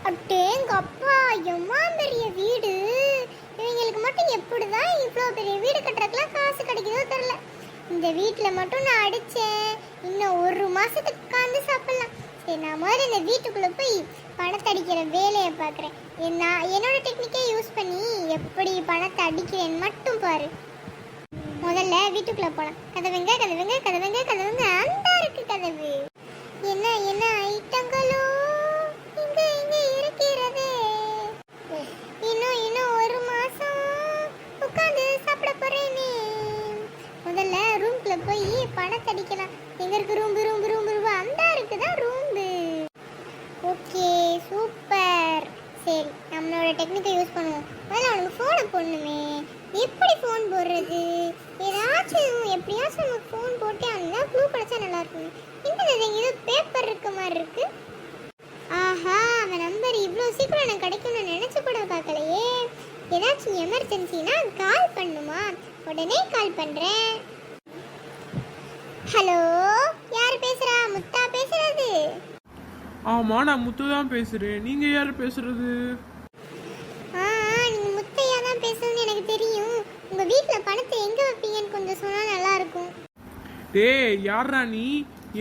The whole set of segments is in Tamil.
அட்டேங்க அப்பா, எம்மா பெரிய வீடு. இவங்களுக்கு மட்டும் எப்படிதான் இவ்வளோ பெரிய வீடு கட்டுறதுக்குலாம் காசு கிடைக்குதோ தெரியல. இந்த வீட்டில் மட்டும் நான் அடித்தேன், இன்னும் ஒரு மாதத்துக்கு உட்காந்து சாப்பிட்லாம். சரி, நான் முதல்ல இந்த வீட்டுக்குள்ளே போய் பணத்தை அடிக்கிற வேலையை பார்க்குறேன். என்னோட டெக்னிக்கே யூஸ் பண்ணி எப்படி பணத்தை அடிக்கிறேன்னு மட்டும் பாரு. முதல்ல வீட்டுக்குள்ளே போகலாம். கதவுங்க கதவுங்க கதவுங்க கதவுங்க, அந்த இருக்கு கதவு. என்ன என்ன ஐட்டங்களோ இங்க இங்க இருக்கிறது. இன்னும் ஒரு மாசம் உட்காந்து சாப்பிட போறேனே. முதல்ல ரூம்குள்ள போய் பணத்தை அடிக்கலாம். எங்க இருக்கு ரூம் ரூம் ரூம் ரூம், அந்த இருக்குதான் ரூம். Okay, super. சரி, நம்மளோட டெக்னிக்கை யூஸ் பண்ணுவோம். முதல்ல அவனுக்கு ஃபோனை போடணுமே. எப்படி ஃபோன் போடுறது? எப்படியாச்சும் நமக்கு ஃபோன் போட்டு அந்த க்ளூ கிடைச்சா நல்லா இருக்கும். இந்த ஏதோ பேப்பர் இருக்க மாதிரி இருக்கு. ஆஹா, அவன் நம்பர் இவ்வளோ சீக்கிரம் எனக்கு கிடைக்கும்னு நினைச்சு கூட பார்க்கலையே. ஏதாச்சும் எமர்ஜென்சினா கால் பண்ணுமா? உடனே கால் பண்றேன். ஹலோ, யார் பேசுறா? முத்தா பேசுறது? ஆமா, நான் முத்து தான் பேசுறேன். நீங்க யார் பேசுறது? நீங்க முத்தையா தான் பேசுறதுன்னு எனக்கு தெரியும். உங்க வீட்ல பணத்தை எங்க வைப்பீங்கன்னு கொஞ்சம் சொன்னா நல்லா இருக்கும். டேய், யாரா நீ?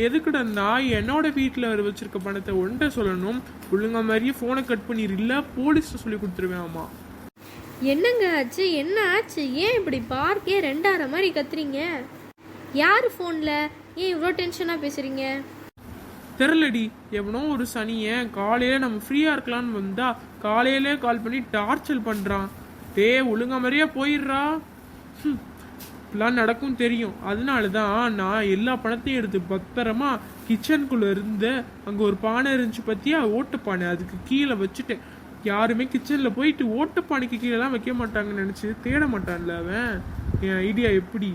எதுக்குடா நான் என்னோட வீட்டில் வச்சிருக்க பணத்தை ஒன்றை சொல்லணும்? ஒழுங்கா மாதிரியே ஃபோனை கட் பண்ணிடு, இல்லை போலீஸ் சொல்லி கொடுத்துருவேன். ஆமா, என்னங்க ஆச்சு? என்ன ஆச்சு? ஏன் இப்படி பார்க்கே ரெண்டார மாதிரி கத்துறீங்க? யார் ஃபோனில்? ஏன் இவ்வளோ டென்ஷனாக பேசுகிறீங்க? தெரிலடி, எவனோ ஒரு சனியை காலையில் நம்ம ஃப்ரீயாக இருக்கலான்னு வந்தா காலையிலே கால் பண்ணி டார்ச்சர் பண்ணுறான். டே, ஒழுங்கா மாதிரியே போயிடுறா. இப்படிலாம் நடக்கும் தெரியும். அதனால தான் நான் எல்லா பணத்தையும் எடுத்து பத்திரமா கிச்சனுக்குள்ளே இருந்து அங்கே ஒரு பானை இருந்துச்சு பற்றியா, ஓட்டுப்பானை, அதுக்கு கீழே வச்சுட்டேன். யாருமே கிச்சனில் போயிட்டு ஓட்டுப்பானைக்கு கீழேலாம் வைக்க மாட்டாங்கன்னு நினச்சி தேட மாட்டான்ல அவன். என் ஐடியா எப்படி?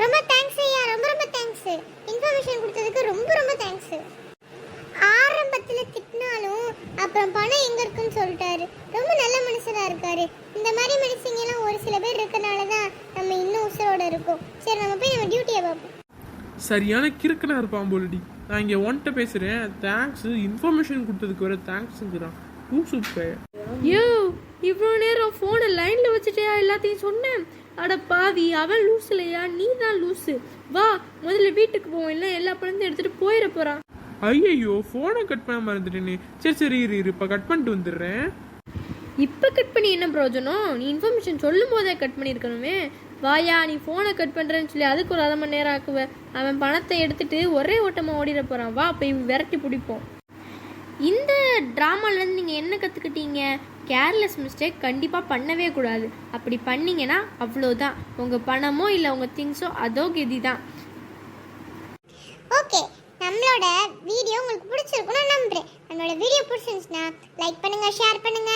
ரொம்ப தேங்க்ஸ் ஐயா, ரொம்ப ரொம்ப தேங்க்ஸ். இன்ஃபர்மேஷன் கொடுத்ததுக்கு ரொம்ப ரொம்ப தேங்க்ஸ். ஆரம்பத்தில் திட்டினாலும் அப்புறம் பணம் எங்கே இருக்குன்னு சொல்லிட்டாரு. ரொம்ப நல்ல மனுஷனாக இருக்காரு. இந்த மாதிரி மனுஷங்கெல்லாம் ஒரு சில பேர் இருக்கனால தான் நம்ம இன்னும் உசுரோட இருக்கோம். சரி, நம்ம போய் நம்ம டியூட்டியை பார்ப்போம். சரியான கிறுக்கனா இருப்பான் போலடி. நான் இங்கே ஒன்ட்ட பேசுகிறேன். தேங்க்ஸ், இன்ஃபர்மேஷன் கொடுத்ததுக்கு வர தேங்க்ஸுங்கிறான். சூப்பர். யோ, இவ்வளோ நேரம் ஃபோனை லைனில் வச்சுட்டே எல்லாத்தையும் சொன்னேன். அட பாவி, அவன் லூஸ் இல்லையா? நீ தான் லூஸு. வா, முதல்ல வீட்டுக்கு போவோம், இல்லை எல்லா பணத்தையும் எடுத்துகிட்டு போயிட போகிறான். ஐயோ, ஃபோனை கட் பண்ண மறந்துட்டேனே. சரி இரு, இப்போ கட் பண்ணிட்டு வந்துடுறேன். இப்போ கட் பண்ணி என்ன பிரயோஜனம்? நீ இன்ஃபர்மேஷன் சொல்லும் போதே கட் பண்ணியிருக்கணுமே. வாயா, நீ ஃபோனை கட் பண்ணுறேன்னு சொல்லி அதுக்கு ஒரு 1/2 மணி நேரம் ஆக்குவேன். அவன் பணத்தை எடுத்துகிட்டு ஒரே ஓட்டமாக ஓடிட போகிறான். வா, போய் விரட்டி பிடிப்போம். இந்த ட்ராமாலேருந்து நீங்கள் என்ன கற்றுக்கிட்டீங்க? கேர்லெஸ் மிஸ்டேக் கண்டிப்பாக பண்ணவே கூடாது. அப்படி பண்ணிங்கன்னா அவ்வளோதான். உங்கள் பணமோ இல்லை உங்கள் திங்ஸோ அதோ கெதி தான். ஓகே, நம்மளோட வீடியோ உங்களுக்கு பிடிச்சிருக்குன்னு நம்புறேன். நம்மளோட வீடியோ பிடிச்சிருந்துச்சுன்னா லைக் பண்ணுங்க, ஷேர் பண்ணுங்க.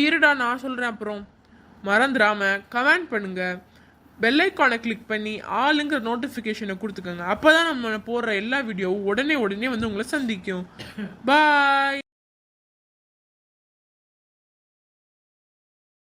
இருடா, நான் சொல்கிறேன். அப்புறம் மறந்துடாம கமெண்ட் பண்ணுங்க. பெல் ஐக்கானை கிளிக் பண்ணி ஆளுங்கிற நோட்டிஃபிகேஷனை கொடுத்துக்கோங்க. அப்போ தான் நம்ம போடுற எல்லா வீடியோவும் உடனே வந்து உங்களை சந்திக்கும். பாய்.